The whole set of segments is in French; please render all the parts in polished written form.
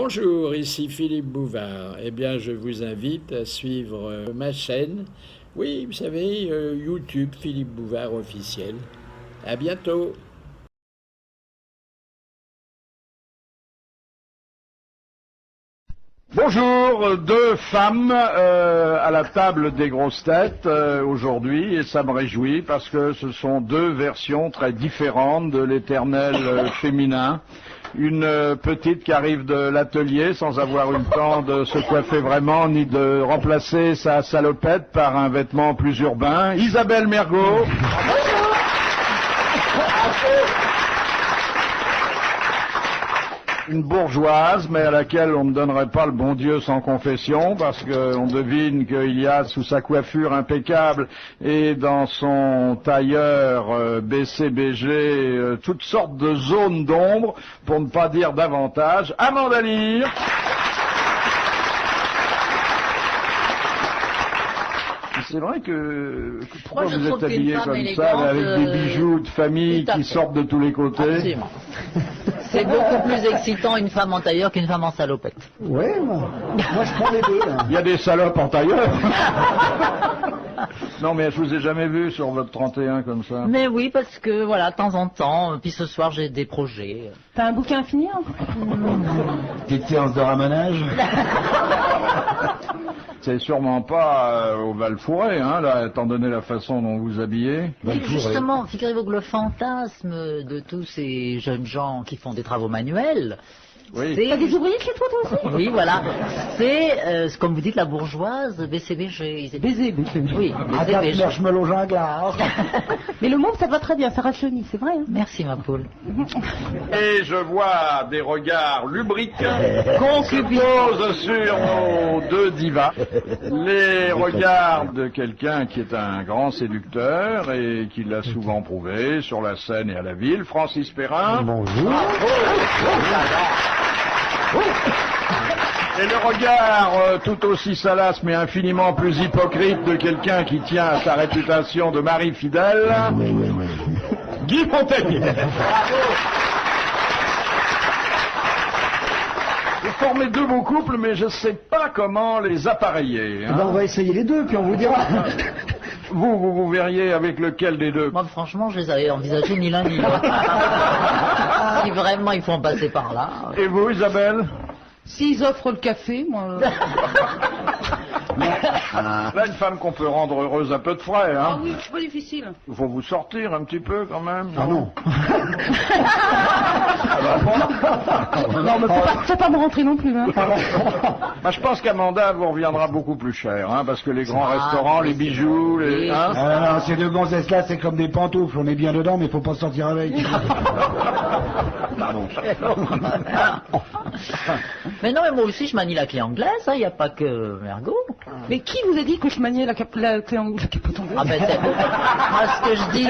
Bonjour, ici Philippe Bouvard. Eh bien, je vous invite à suivre ma chaîne. Oui, vous savez, YouTube Philippe Bouvard officiel. À bientôt. Bonjour, deux femmes à la table des grosses têtes aujourd'hui, et ça me réjouit parce que ce sont deux versions très différentes de l'éternel féminin. Une petite qui arrive de l'atelier sans avoir eu le temps de se coiffer vraiment ni de remplacer sa salopette par un vêtement plus urbain. Isabelle Mergot. Une bourgeoise, mais à laquelle on ne donnerait pas le bon Dieu sans confession, parce qu'on devine qu'il y a sous sa coiffure impeccable et dans son tailleur BCBG toutes sortes de zones d'ombre, pour ne pas dire davantage. Amanda Lear. C'est vrai que pourquoi vous êtes habillé comme ça, avec des bijoux de famille qui sortent de tous les côtés? Absolument. C'est beaucoup plus excitant une femme en tailleur qu'une femme en salopette. Oui, moi je prends les deux. Là. Il y a des salopes en tailleur. Non, mais je vous ai jamais vu sur votre 31 comme ça. Mais oui, parce que voilà, de temps en temps, puis ce soir j'ai des projets. T'as un bouquin à finir? Petite séance de ramonage. C'est sûrement pas au Val-Fouré, hein, là, étant donné la façon dont vous habillez. Oui, justement, figurez-vous que le fantasme de tous ces jeunes gens qui font des travaux manuels, Oui. T'as des ouvriers chez toi aussi? oui, voilà, c'est, comme vous dites, la bourgeoise BCBG. Baiser, Oui, Regarde, BCBG. marshmallow à glace. Mais le mot, ça te va très bien, ça rajeunit, c'est vrai. Hein. Merci ma poule. Et je vois des regards lubriques qu'on se pose sur nos deux divas. Les regards de quelqu'un qui est un grand séducteur et qui l'a souvent prouvé sur la scène et à la ville, Francis Perrin. Bonjour. Et le regard tout aussi salace mais infiniment plus hypocrite de quelqu'un qui tient à sa réputation de mari fidèle, Oui. Guy Montaigne. Vous formez deux beaux couples, mais je ne sais pas comment les appareiller. Eh ben, on va essayer les deux, puis on vous dira. Vous verriez avec lequel des deux? Moi, franchement, je les avais envisagés ni l'un ni l'autre. Si vraiment il faut en passer par là. Et vous, Isabelle? S'ils offrent le café, moi... Là, une femme qu'on peut rendre heureuse à peu de frais, Ah hein. oui, c'est pas difficile. Il faut vous sortir un petit peu quand même. Ah non. Non, mais faut pas me rentrer non plus. Hein. Bah, je pense qu'Amanda vous reviendra beaucoup plus cher, hein, parce que les grands restaurants, les bijoux, les... oui. Hein. Ah non, ces deux gonzesses là, c'est comme des pantoufles. On est bien dedans, mais faut pas sortir avec. Pardon. Mais non, mais moi aussi je manie la clé anglaise, il n'y a pas que Mergot. Mais qui vous a dit que je maniais la clé anglaise? Ah ben c'est... Moi ce que je dis,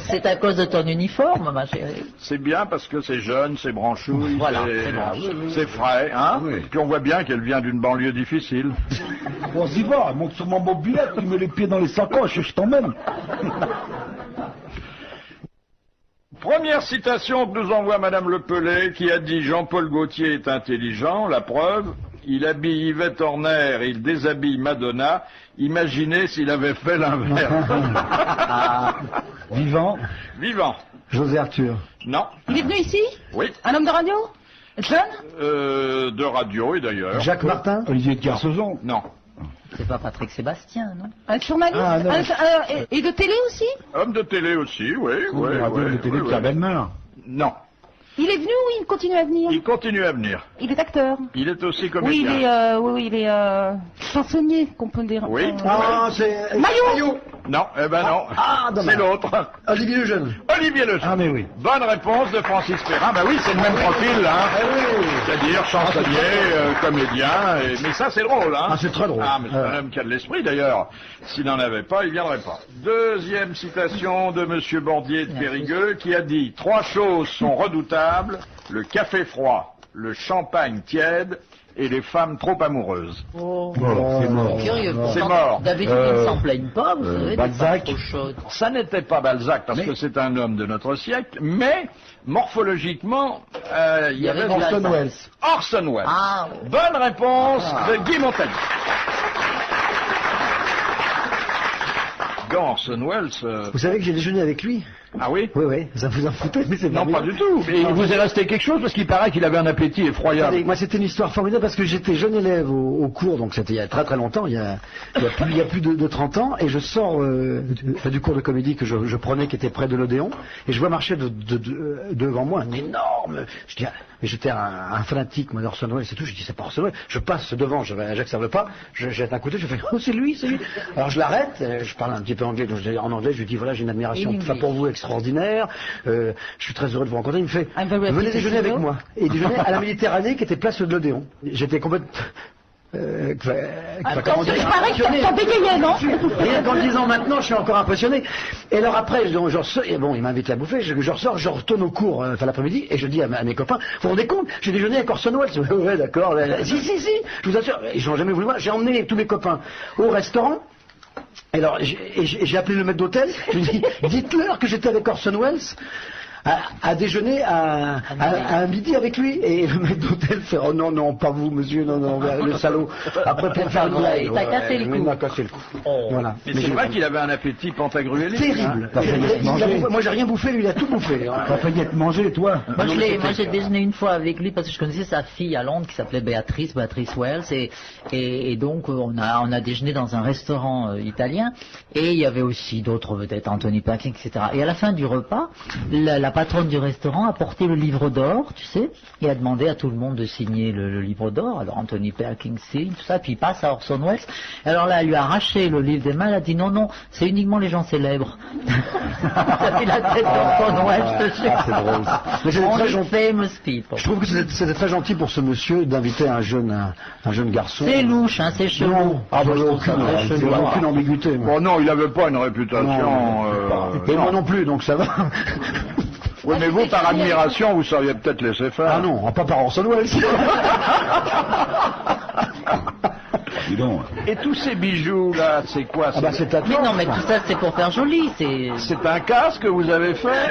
c'est à cause de ton uniforme, ma chérie. C'est bien parce que c'est jeune, c'est branchouille, Voilà, c'est branchouille. c'est frais, hein. Oui. Puis on voit bien qu'elle vient d'une banlieue difficile. Bon, s'y va, elle monte sur mon mobilette, il met les pieds dans les sacoches, je t'emmène. Première citation que nous envoie Madame Le Pellet, qui a dit Jean-Paul Gaultier est intelligent, la preuve, il habille Yvette Horner, il déshabille Madonna, imaginez s'il avait fait l'inverse. Vivant, Vivant. José Arthur. Non. Il est venu ici? Oui. Un homme de radio? Jeune? De radio et d'ailleurs. Jacques Martin. Olivier de Kersauzon. Non. C'est pas Patrick Sébastien, non? Un journaliste? Ah, non. Et de télé aussi? Homme de télé aussi, oui, oui. Radio oui, de télé, oui, Pierre oui. Bellemare. Non. Il est venu ou il continue à venir? Il continue à venir. Il est acteur. Il est aussi Oui, comédien. il est chansonnier, qu'on peut dire. Oui. Ah, c'est... Maillot. Non, eh ben non. Ah, dommage. C'est l'autre. Olivier Lejeune. Olivier Lejeune. Ah, mais oui. Bonne réponse de Francis Perrin. Ben oui, c'est le même profil, hein. C'est-à-dire chansonnier, comédien. Mais ça, c'est drôle, hein. Ah, c'est très drôle. Ah, mais c'est un homme qui a de l'esprit, d'ailleurs. S'il n'en avait pas, il viendrait pas. Deuxième citation de Monsieur Bordier de Périgueux, qui a dit « Trois choses sont redoutables, le café froid, le champagne tiède et les femmes trop amoureuses. Oh, c'est mort. curieux. C'est Pourtant, mort. D'habitude, ils ne s'en plaignent pas, vous savez, des Balzac. femmes trop chaudes. Ça n'était pas Balzac parce que c'est un homme de notre siècle, mais morphologiquement, il y avait Orson Welles. Orson Welles. Ah, Bonne réponse de Guy Montagnier. Dans Orson Welles. Vous savez que j'ai déjeuné avec lui? Ah oui? Oui, oui, ça vous en foutez, mais c'est Non, pas formidable. du tout. Mais il vous est resté quelque chose parce qu'il paraît qu'il avait un appétit effroyable. Attendez, moi, c'était une histoire formidable parce que j'étais jeune élève au cours, donc c'était il y a très très longtemps, il y a plus de 30 ans, et je sors du cours de comédie que je prenais, qui était près de l'Odéon, et je vois marcher devant moi un énorme. Je dis, mais j'étais un fanatique, moi, d'Orson Welles et tout. Je dis, c'est pas Orson Welles. Je passe devant, j'observe pas, je jette un coup d'œil, je fais, oh, c'est lui, c'est lui. Alors je l'arrête, je parle un petit peu anglais, donc en anglais, je lui dis, voilà, j'ai une admiration pour vous extraordinaire, je suis très heureux de vous rencontrer. Il me fait, venez déjeuner avec moi. Et déjeuner à la Méditerranée, qui était place de l'Odéon. J'étais complètement... Attends, il paraît que t'as bégayé, non? Rien qu'en le disant maintenant, je suis encore impressionné. Et alors après, et bon, il m'invite à bouffer, je ressors, je retourne au cours, l'après-midi, et je dis à mes copains, vous vous rendez compte, j'ai déjeuné avec Orson Welles. Ouais, d'accord, si, je vous assure, ils n'ont jamais voulu voir. J'ai emmené tous mes copains au restaurant. Alors, j'ai appelé le maître d'hôtel, je lui ai dit, dites-leur que j'étais avec Orson Welles. À déjeuner à midi avec lui, et le maître d'hôtel fait, oh non, non, pas vous, monsieur, non, le salaud. Après, pour faire une blague, t'as cassé le cou. Il m'a cassé le cou. Voilà. Mais c'est vrai qu'il avait un appétit pantagruélique. Terrible. Moi, j'ai rien bouffé, lui, il a tout bouffé. T'as failli être mangé, toi. Moi, j'ai déjeuné une fois avec lui parce que je connaissais sa fille à Londres qui s'appelait Béatrice Wells, et donc on a déjeuné dans un restaurant italien, et il y avait aussi d'autres vedettes, Anthony Perkins, etc. Et à la fin du repas, la patronne du restaurant a porté le livre d'or, tu sais, et a demandé à tout le monde de signer le livre d'or. Alors Anthony Perkins signe, tout ça, puis il passe à Orson Welles. Alors là, elle lui a arraché le livre des mains, elle a dit non, c'est uniquement les gens célèbres. Ça fait la tête d'Orson Welles, je te jure. C'est drôle. Mais c'était très gentil. Famous people. Je trouve que c'était très gentil pour ce monsieur d'inviter un jeune garçon. C'est louche, hein, c'est chelou. Non, Ah, moi, je trouve ça très il chelou. n'y a aucune ambiguïté. Moi. Bon, non, il n'avait pas une réputation. Et moi non plus, donc ça va. Oui, mais vous, par admiration, vous seriez peut-être laissé faire. Ah non, pas par Orson Welles. Dis donc. Et tous ces bijoux là, c'est quoi? Ah bah c'est à Mais non, mais tout ça c'est pour faire joli, C'est un casque que vous avez fait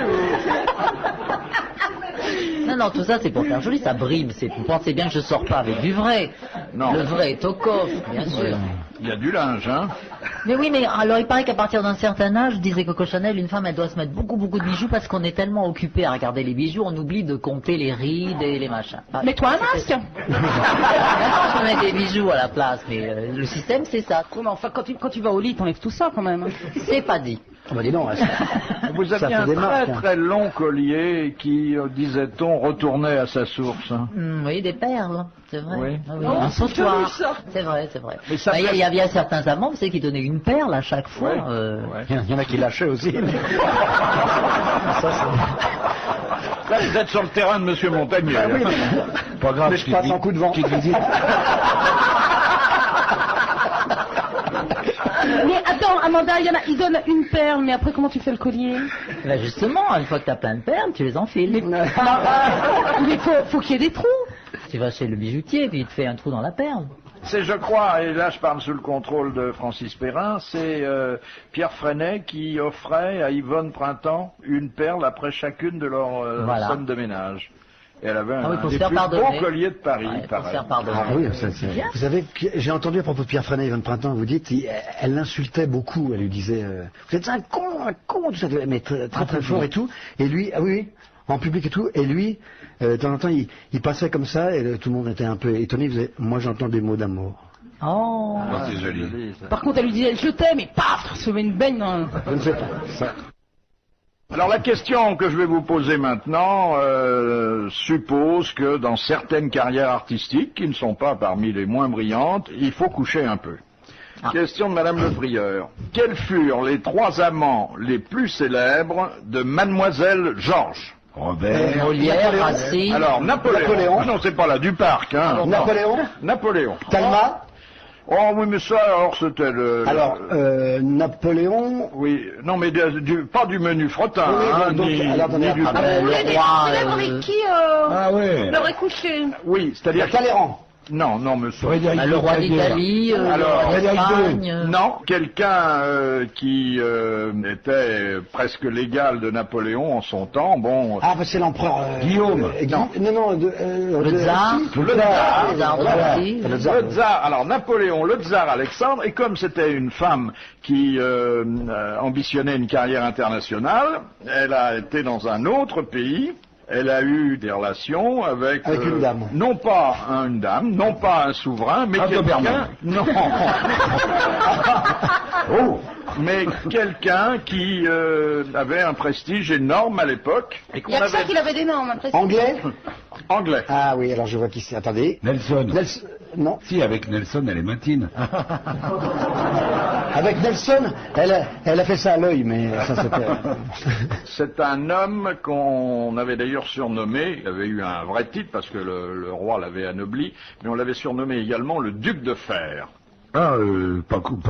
Non, tout ça c'est pour faire joli, ça brime. Vous pensez bien que je sors pas avec du vrai. Non. Le vrai est au coffre, bien sûr. Il y a du linge, hein? Mais oui, mais alors il paraît qu'à partir d'un certain âge, disait Coco Chanel, une femme elle doit se mettre beaucoup de bijoux parce qu'on est tellement occupé à regarder les bijoux, on oublie de compter les rides et les machins. Mets-toi un masque. Maintenant, je mets des bijoux à la place, mais le système c'est ça. Comment, enfin, quand tu vas au lit, t'enlèves tout ça quand même. C'est pas dit. Ah bah dis donc, Vous ça aviez fait un des très marques, hein. très long collier qui, disait-on, retournait à sa source. Hein. Oui, des perles, c'est vrai. Oui. Ah oui, Oh, un c'est sautoir. joli, ça. C'est vrai. Mais ça Il fait- y avait certains amants, vous savez, qui donnaient une perle à chaque fois. Ouais. Il y en a qui lâchaient aussi. Là, vous êtes sur le terrain de Monsieur Montagnier. Ah oui, là. Pas grave, mais je passe en coup de vent. petite visite. Mais attends, Amanda, il donne une perle, mais après comment tu fais le collier? Là, justement, une fois que tu as plein de perles, tu les enfiles. Mais faut qu'il y ait des trous. Tu vas chez le bijoutier, puis il te fait un trou dans la perle. C'est, je crois, et là je parle sous le contrôle de Francis Perrin, c'est Pierre Freinet qui offrait à Yvonne Printemps une perle après chacune de leurs Voilà. sommes de ménage. Et elle avait Ah oui, un pour des se faire plus pardonner. beaux colliers de Paris, Ouais, pour se pareil. faire pardonner. Ah oui, vous savez, j'ai entendu à propos de Pierre Freinet, Yvonne Printemps, vous dites, elle l'insultait beaucoup, elle lui disait, vous êtes un con, tout ça, mais très fort et tout. Et lui, ah oui, en public et tout, et lui, de temps en temps, il passait comme ça, et tout le monde était un peu étonné, il faisait, moi j'entends des mots d'amour. Oh. Ah, c'est joli. Ça. Par contre, elle lui disait je t'aime, et paf, se met une baigne dans... Je ne sais pas. Ça. Alors la question que je vais vous poser maintenant suppose que dans certaines carrières artistiques, qui ne sont pas parmi les moins brillantes, il faut coucher un peu. Question de Madame Le Prieur. Quels furent les 3 amants les plus célèbres de Mademoiselle Georges? Robert. Molière, Racine. Alors, Napoléon. Ah non, c'est pas là, du parc, hein. Alors, Napoléon, Napoléon. Talma, Oh oui, mais ça, alors, c'était le... alors, Napoléon, Oui, non, mais pas du menu frottin, Oui, hein, donc, ni, alors, ni du... Ah ben, le roi, Avec qui Ah ouais. leur est couché? Oui, c'est-à-dire... Talleyrand. Non, non, monsieur. Frédéric Le roi II. d'Italie, le Alors, roi Frédéric d'Espagne. Non, quelqu'un qui était presque l'égal de Napoléon en son temps. Bon, Ah, bah, c'est l'empereur. Guillaume. Non, non, Le tsar. le tsar. Le tsar de Russie. Le tsar. Le tsar, alors Napoléon, le tsar Alexandre, et comme c'était une femme qui ambitionnait une carrière internationale, elle a été dans un autre pays. Elle a eu des relations avec une dame. Non pas une dame, non pas un souverain, mais quelqu'un. Non. Oh. Mais quelqu'un qui avait un prestige énorme à l'époque et Il qu'on y a que ça avait qu'il avait d'énorme, après. Anglais. anglais. Ah oui, alors je vois qui c'est. Attendez. Nelson. Non. Si, avec Nelson, elle est matine. Avec Nelson, elle a fait ça à l'œil, mais ça c'était. C'est un homme qu'on avait d'ailleurs surnommé, il avait eu un vrai titre parce que le roi l'avait anobli, mais on l'avait surnommé également le duc de fer. Ah,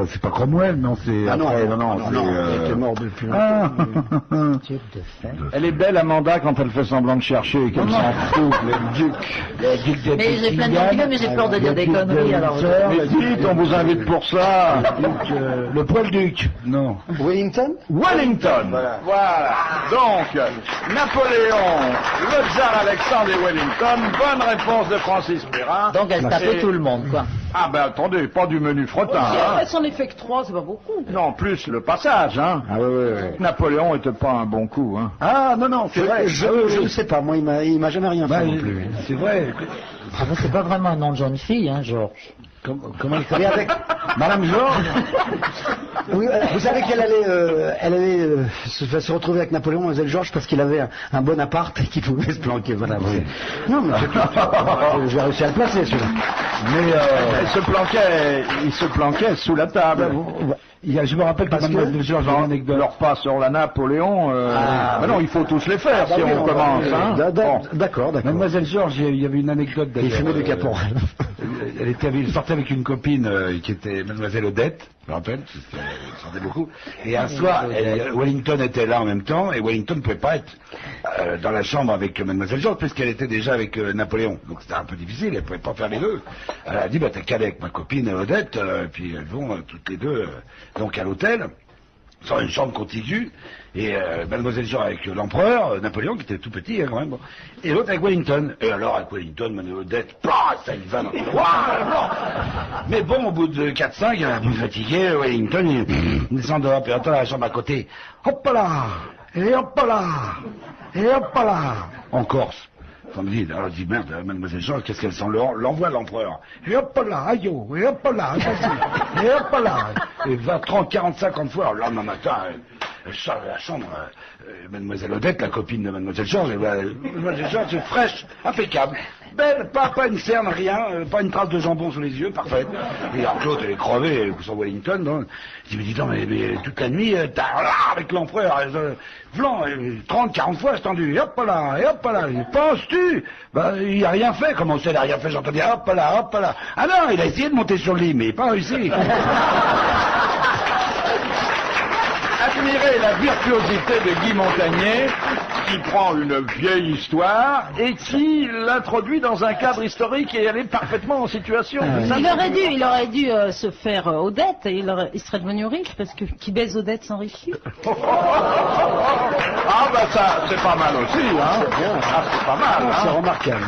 c'est pas Cromwell, non, c'est Ah non, après, non, c'est, il était mort depuis Ah. longtemps. Duc de fer. Elle est belle Amanda quand elle fait semblant de chercher et qu'elle s'en fout, le duc. Le duc de Mais j'ai plein de noms, mais j'ai peur de dire des conneries, alors. Mais dites, on vous invite pour ça. le poil-duc. Non. Wellington. Wellington. Voilà. Donc, Napoléon, le tsar Alexandre et Wellington. Bonne réponse de Francis Perrin. Donc elle tapait Et- tout le monde, quoi. Ah ben attendez, pas du menu frottin. Hein. Son effet que 3, c'est pas beaucoup. Non, plus le passage. Hein. Ah oui. Napoléon était pas un bon coup. Hein. Ah, non, c'est vrai. Je ne sais pas, moi il m'a jamais rien fait Bah, non plus. c'est vrai. Ah, mais c'est pas vraiment un nom de jeune fille, hein, Georges. Comment il Et s'appelle avec Madame Georges. oui, vous savez qu'elle allait se retrouver avec Napoléon, Mademoiselle Georges, parce qu'il avait un bon appart et qu'il pouvait se planquer. Voilà. Non, mais j'ai réussi à le placer celui-là. Mais il se planquait sous la table. Je me rappelle que Mademoiselle Georges a une anecdote. Leur pas sur la Napoléon. Ah, non, il faut tous les faire si oui, on commence. Hein. Bon. D'accord. Mademoiselle Georges, il y avait une anecdote d'ailleurs. Il fumait du caporal. Elle sortait avec une copine qui était Mademoiselle Odette, je me rappelle, parce qu'elle sortait beaucoup. Et un soir, Wellington était là en même temps, et Wellington ne pouvait pas être dans la chambre avec Mademoiselle Georges, puisqu'elle était déjà avec Napoléon. Donc c'était un peu difficile, elle ne pouvait pas faire les deux. Elle a dit, bah t'es calé avec ma copine Odette, puis elles vont toutes les deux donc à l'hôtel, sur une chambre contiguë, et Mademoiselle Georges avec l'empereur, Napoléon, qui était tout petit, hein, quand même, bon. Et l'autre avec Wellington. Et alors, avec Wellington, Mademoiselle Odette, ça y va dans le Mais bon, au bout de 4-5, il a plus fatigué, Wellington, il s'endort, puis attends, la chambre à côté, hop là, et hop là, et hop là, en Corse. Ça me dit, alors je dis, merde, Mademoiselle Georges, qu'est-ce qu'elle sent l'envoie l'empereur. Et hop là, aïe, et hop là, et hop là. Et 20, 30, 40, 50 fois, le lendemain matin, elle sort de la chambre, Mademoiselle Odette, la copine de Mademoiselle Georges, Mademoiselle Georges est fraîche, impeccable. Belle, pas une cerne, rien, pas une trace de jambon sous les yeux, parfaite. Et alors Claude, elle est crevée, sur Wellington, donc, je me dis, non, mais toute la nuit, t'as là, avec l'empereur, Vlan, 30, 40 fois, c'est tendu, et hop là, penses-tu? Ben, il a rien fait, comment ça, il a rien fait, j'entends dire, hop là. Ah non, il a essayé de monter sur le lit, mais il n'a pas réussi. Admirez la virtuosité de Guy Montagnier, qui prend une vieille histoire et qui l'introduit dans un cadre historique et elle est parfaitement en situation. Il aurait dû se faire Odette et il serait devenu riche parce que qui baise Odette s'enrichit. Ah bah ça, c'est pas mal aussi, hein. Ah, c'est pas mal, C'est hein. remarquable.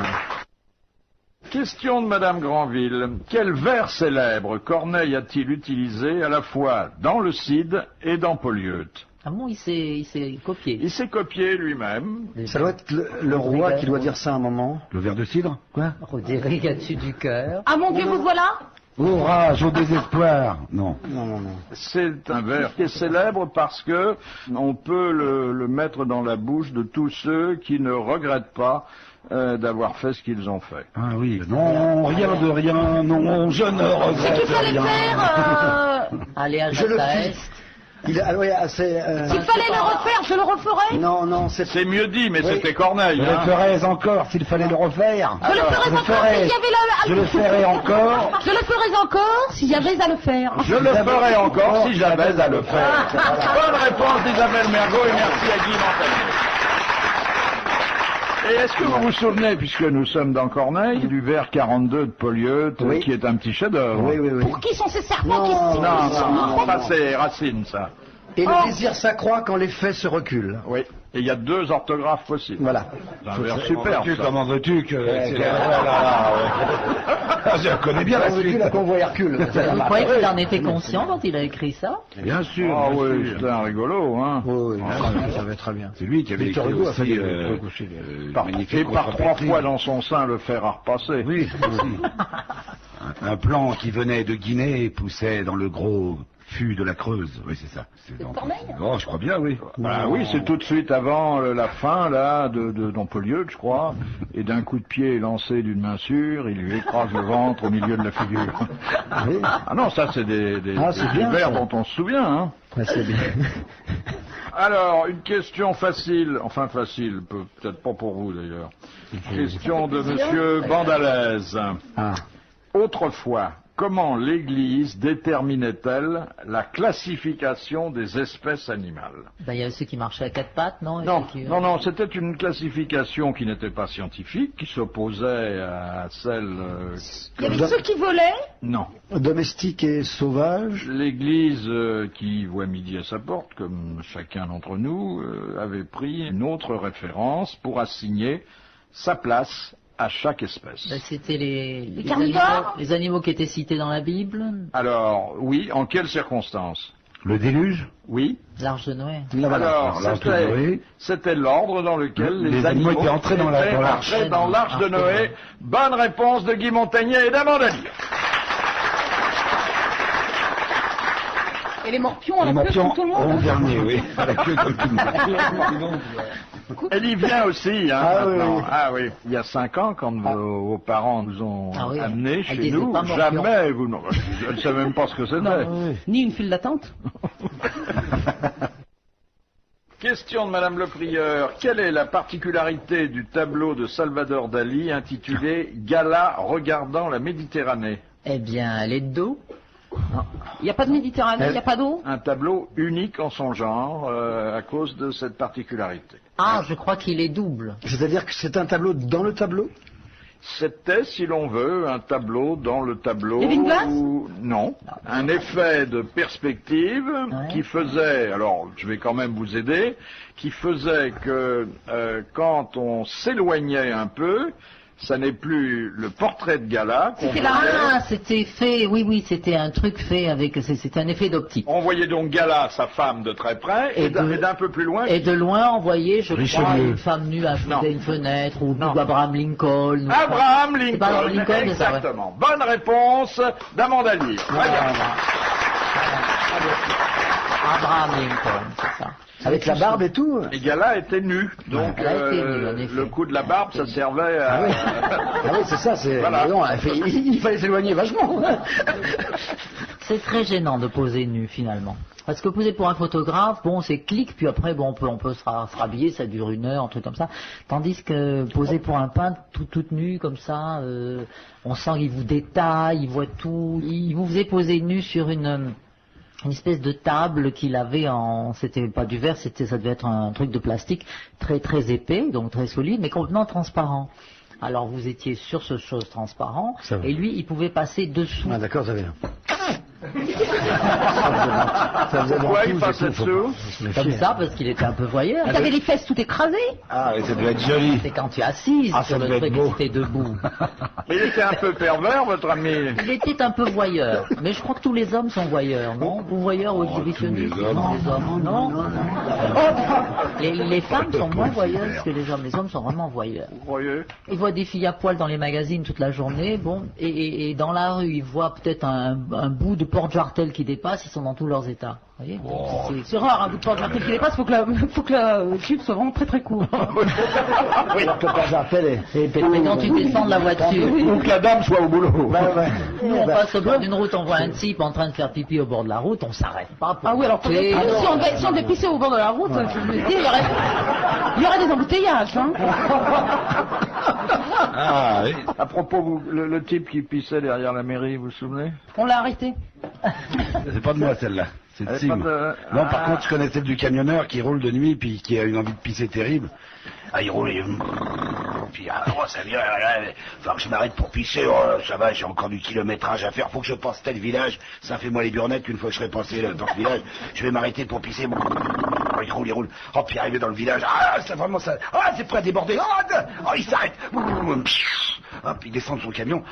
Question de Madame Granville. Quel vers célèbre Corneille a-t-il utilisé à la fois dans le Cid et dans Polyeucte? Ah bon, il s'est copié. Il s'est copié lui-même. Ça doit être le roi qui doit dire ça à un moment. Le verre de cidre? Quoi? Roderick a-tu du cœur? Ah mon Dieu, vous voilà. Orage au désespoir. Non. Non. C'est un vers qui est célèbre parce que on peut le mettre dans la bouche de tous ceux qui ne regrettent pas d'avoir fait ce qu'ils ont fait. Ah oui. Non, rien de rien, non, je ne C'est regrette qu'il fallait rien. faire. Allez, à Je le Jacques fis. Il S'il fallait le refaire, je le referais. Non, c'est C'est mieux dit, mais Oui. c'était Corneille. Je le Hein. ferais encore s'il fallait le refaire. Je le ferais encore s'il y avait Je le ferais encore. Je le ferais encore si j'avais à le faire. Je le ferai encore si j'avais à le faire. Bonne réponse d'Isabelle Mergo et merci à Guy Montagnier. Et est-ce que vous vous souvenez, puisque nous sommes dans Corneille, du vers 42 de Polieux, Oui. qui est un petit chef-d'œuvre? Oui, oui, oui. Pour qui sont ces serpents qui Non, Non, ça c'est Racine, ça. Et le désir s'accroît quand les faits se reculent. Oui. Et il y a 2 orthographes possibles. Voilà. C'est un vers super. ça. Comment veux-tu que... Je la connais bien la Quand suite. la convoi Hercule. Vous croyez qu'il en était conscient quand il a écrit ça? Bien sûr. Ah bien oui, sûr. c'était un rigolo, hein. Oui, oui, ça va très bien. C'est lui qui avait Victor écrit Hugo a fait aussi, des trucs aussi. magnifique Et par 3 contre-pétri. fois dans son sein le fer à repasser. Oui, aussi. Un plan qui venait de Guinée poussait dans le gros fût de la Creuse. Oui, c'est ça. C'est dans... Corneille ? Oh, je crois bien, oui. Bah oui, c'est tout de suite avant la fin là de Polyeucte, je crois, et d'un coup de pied lancé d'une main sûre, il lui écrase le ventre au milieu de la figure. Oui. Ah non, ça c'est des c'est des bien, vers ça. dont on se souvient. Hein. Ouais, c'est bien. Alors, une question facile, enfin facile, peut-être pas pour vous d'ailleurs. Question de Monsieur Bandalaise. Ah. Autrefois, comment l'Église déterminait-elle la classification des espèces animales? Ben, il y a ceux qui marchaient à 4 pattes, non? Et Non, ceux qui- non, c'était une classification qui n'était pas scientifique, qui s'opposait à celle... Il y avait ceux qui volaient. Non. Domestique et sauvage. L'Église, qui voit midi à sa porte, comme chacun d'entre nous, avait pris une autre référence pour assigner sa place à chaque espèce. Ben, c'était les carnivores animaux, les animaux qui étaient cités dans la Bible. Alors, oui, en quelles circonstances? Le déluge. Oui. L'Arche de Noé. Alors, l'arche de Noé. c'était l'ordre dans lequel Les animaux étaient entrés dans étaient l'arche. entrés dans l'arche de Arche de Noé. Noé. Bonne réponse de Guy Montagnier et d'Amanda Lear. Et les morpions à Les la queue morpions comme tout le en monde. dernier, oui. À la queue comme tout le monde. Elle y vient aussi, hein, Ah oui, maintenant. oui. Ah oui. Il y a 5 ans, quand vos parents nous ont Ah oui. amenés Elle chez disait nous, pas morpion. jamais vous... Non, je ne savais même pas ce que c'était. Ni une file d'attente. Question de Madame le Prieur. Quelle est la particularité du tableau de Salvador Dali intitulé Gala regardant la Méditerranée? Eh bien, elle est de dos. Il n'y a pas de Méditerranée, il n'y a pas d'eau. Un tableau unique en son genre à cause de cette particularité. Ah, je crois qu'il est double. C'est-à-dire que c'est un tableau dans le tableau. C'était, si l'on veut, un tableau dans le tableau. Il y avait une glace Non. Un effet de perspective qui faisait, alors je vais quand même vous aider, qui faisait que quand on s'éloignait un peu, ça n'est plus le portrait de gala qu'on C'était voyait. Ah, c'était fait, oui, c'était un truc fait avec, c'était un effet d'optique. On voyait donc Gala, sa femme, de très près, et d'un peu plus loin. Et de loin, on voyait, je crois, Richelieu. une femme nue à Non. une fenêtre, ou Non. Abraham Lincoln. ou- Abraham C'est pas Abraham Lincoln. Lincoln, c'est ça, ouais. Exactement. Bonne réponse d'Amanda Lear. Très bien. Abraham Lincoln, c'est ça. Avec la barbe et tout. Et Gala était nu, donc Elle a été nue, en effet. le coup de la barbe, ça servait à... Ah oui, ah oui c'est ça. Voilà. Non, il fallait s'éloigner vachement. C'est très gênant de poser nu, finalement. Parce que poser pour un photographe, bon, c'est clic, puis après, bon, on peut se rhabiller, ça dure 1 heure, un truc comme ça. Tandis que poser pour un peintre, toute nu, comme ça, on sent qu'il vous détaille, il voit tout. Il vous faisait poser nu sur une espèce de table qu'il avait c'était pas du verre, ça devait être un truc de plastique très très épais, donc très solide, mais complètement transparent. Alors vous étiez sur ce chose transparent, Ça va. et lui, il pouvait passer dessous. Ah, d'accord, ça vient. Pourquoi il passait dessous? Comme ça, parce qu'il était un peu voyeur. T'avais les fesses tout écrasées. Ah, et ça devait être joli. C'est quand tu es assise Ah, sur ça le devait truc être et beau. que t'es debout. Il était un peu pervers, votre ami. Il était un peu voyeur. Mais je crois que tous les hommes sont voyeurs, non? Ou voyeurs ou exhibitionnistes? tous les hommes. Non, les hommes, non. Les femmes sont moins voyeuses que les hommes. Les hommes sont vraiment voyeurs. Vous croyez? Ils voient des filles à poil dans les magazines toute la journée, bon, et dans la rue, ils voient peut-être un bout de porte-jartel qui dépasse, ils sont dans tous leurs états. Vous voyez. C'est rare, un bout de porte-jartel qui dépasse, faut que la tube soit vraiment très très court. Alors que par Jartel est pété. Mais quand tu descends de la voiture, Ou que la dame soit au boulot. nous on passe au bord d'une route, on voit un type en train de faire pipi au bord de la route, on s'arrête pas pour Ah oui, alors écouter. si on devait pisser au bord de la route, je veux dire, il y aurait des embouteillages. Hein. Ah, oui. À propos, le type qui pissait derrière la mairie, vous vous souvenez? On l'a arrêté. C'est pas de moi celle-là. C'est de Elle est Sim. pas de- Non, par Ah. contre, je connais celle du camionneur qui roule de nuit puis qui a une envie de pisser terrible. Ah, il roule et... puis ça vient, faut que je m'arrête pour pisser, ça va, j'ai encore du kilométrage à faire, faut que je passe tel village, ça fait moi les burnettes, une fois que je serai passé dans ce village, je vais m'arrêter pour pisser, il roule, oh, puis arrivé dans le village, ça vraiment, ça, c'est prêt à déborder, il s'arrête, hop, il descend de son camion,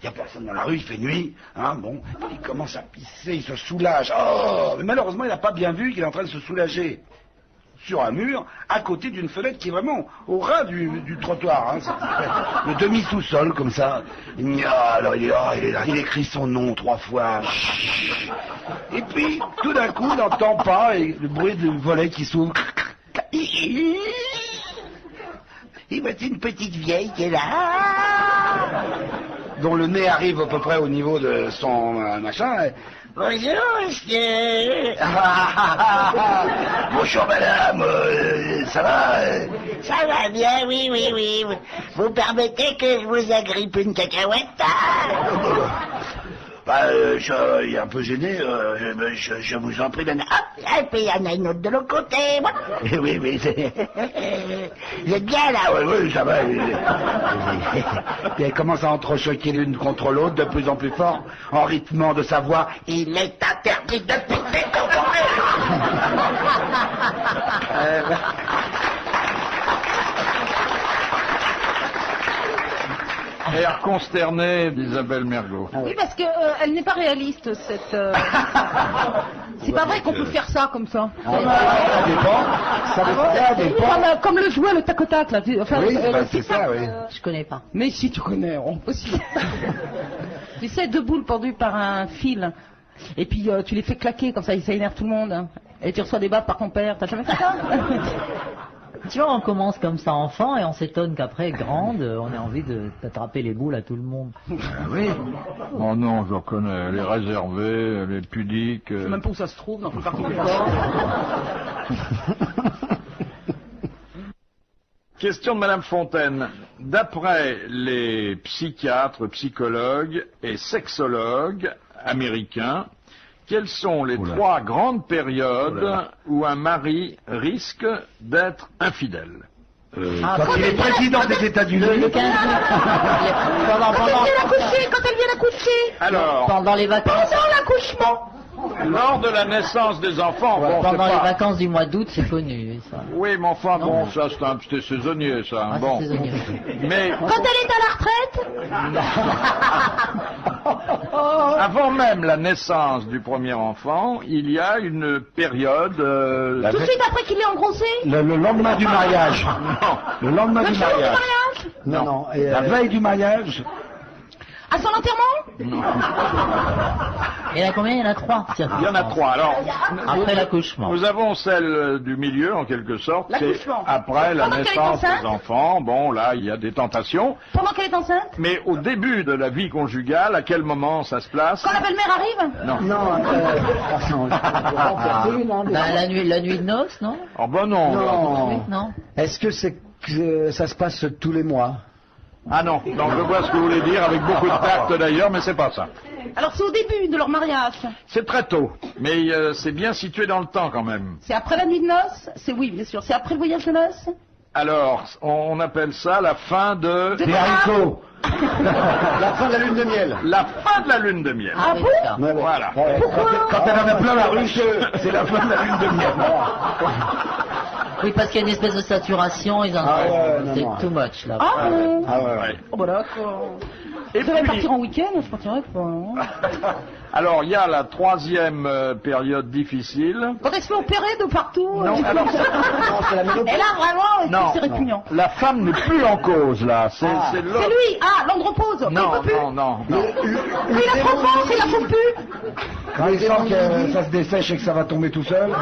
il y a personne dans la rue, il fait nuit, bon, il commence à pisser, il se soulage, mais malheureusement, il n'a pas bien vu qu'il est en train de se soulager sur un mur, à côté d'une fenêtre qui est vraiment au ras du trottoir, le demi-sous-sol, comme ça. Alors il est là, il écrit son nom 3 fois. Et puis, tout d'un coup, il n'entend pas, et le bruit du volet qui s'ouvre. Et voici une petite vieille qui est là, dont le nez arrive à peu près au niveau de son machin. Bonjour, monsieur. Bonjour, madame. Ça va? Ça va bien, oui. Vous permettez que je vous agrippe une cacahuète? Il est un peu gêné. Je vous en prie, madame. Hop, et puis il y en a une autre de l'autre côté. Oui, vous êtes bien là? Oui, ça va. Puis elle commence à entrechoquer l'une contre l'autre de plus en plus fort, en rythmant de sa voix. Il est interdit de pisser quand on Air consterné d'Isabelle Mergo. Oui, parce que elle n'est pas réaliste, cette... C'est pas vrai qu'on peut faire ça, comme ça. Ça dépend. Ça dépend. Comme le jouet, le tac-au-tac, là. Enfin, Oui, c'est ça, oui. Je connais pas. Mais si tu connais, aussi. Tu sais, 2 boules pendues par un fil. Et puis tu les fais claquer, comme ça énerve tout le monde. Et tu reçois des baffes par ton père. T'as jamais fait ça? Tu vois, on commence comme ça enfant et on s'étonne qu'après, grande, on ait envie d'attraper les boules à tout le monde. Oui. Oh non, je reconnais. Les réservés, les pudiques. Je sais même pas où ça se trouve, dans quelle partie du corps. Question de Madame Fontaine. D'après les psychiatres, psychologues et sexologues américains, quelles sont les 3 grandes périodes où un mari risque d'être infidèle? Quand il est président des États-Unis. Le 15 août. Quand elle vient d'accoucher. Alors, Pendant les vacances. Pendant l'accouchement. lors de la naissance des enfants, bon, c'est pendant les pas... vacances du mois d'août, c'est connu, ça. Oui, mais enfin, Non. bon, ça, c'était saisonnier, ça. Ah, bon. c'est saisonnier. Mais Quand elle est à la retraite. avant même la naissance du premier enfant, il y a une période... Tout de suite après qu'il ait engrossé. Le lendemain du mariage. Le lendemain Le du jour du mariage. mariage. Non. La veille du mariage. À son enterrement. Il y en a combien? Il y en a 3. Il y en a 3. Alors, Après l'accouchement. nous avons celle du milieu, en quelque sorte. C'est L'accouchement. après la Pendant qu'elle est naissance enceinte. des enfants. Bon, là, il y a des tentations. Pendant qu'elle est enceinte. Mais au début de la vie conjugale, à quel moment ça se place? Quand la belle-mère arrive. Non. La nuit de noces, non? Oh, ben non. Non. Non. Est-ce que ça se passe tous les mois? Ah non. Donc, je vois ce que vous voulez dire, avec beaucoup de tact d'ailleurs, mais c'est pas ça. Alors c'est au début de leur mariage. C'est très tôt. Mais c'est bien situé dans le temps quand même. C'est après la nuit de noces. C'est oui, bien sûr. C'est après le voyage de noces. Alors, on appelle ça la fin de... Des haricots. La fin de la lune de miel. La fin de la lune de miel. Ah bon? Ouais, ouais. Voilà. Quand elle en a plein la ruche, c'est la fin de la lune de miel. Oui, parce qu'il y a une espèce de saturation, ils en Ah ouais, non, c'est non. too much là. Ah bon? Ah ouais, ouais. Ouais. Oh bah d'accord. Et Je devais puis, partir en week-end, je partirais pas. Hein. alors, il y a la troisième période difficile. Quand elle se fait opérer de partout. Non, alors, Non, c'est la ménopause. Et là vraiment, Non, c'est répugnant. la femme n'est plus en cause, là. C'est C'est l'autre. lui. Ah, l'andropause. Non, Il peut plus. non. Oui, la propose, il la faut plus. Quand il sent que ça se dessèche et que ça va tomber tout seul.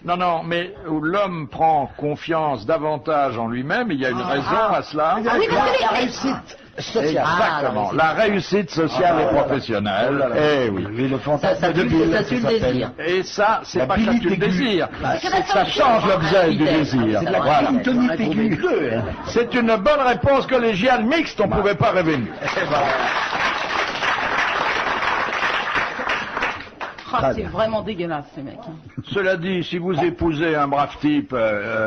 Non, mais où l'homme prend confiance davantage en lui-même, il y a une raison à cela. Ah oui, parce que La réussite sociale. Exactement. La réussite sociale et professionnelle. Eh oui. Oui, le Ça, fantasme ça de tue Bill, ça tue le ça s'appelle. désir. Et ça, c'est La pas que ça tue le pilite aiguë. désir, C'est c'est que ça change l'objet du désir. C'est de la Voilà. Tonique aiguë. C'est une bonne réponse collégiale mixte, on ne pouvait pas rêver mieux. Oh Ah, c'est vraiment dégueulasse, ces mecs. Cela dit, si vous épousez un brave type...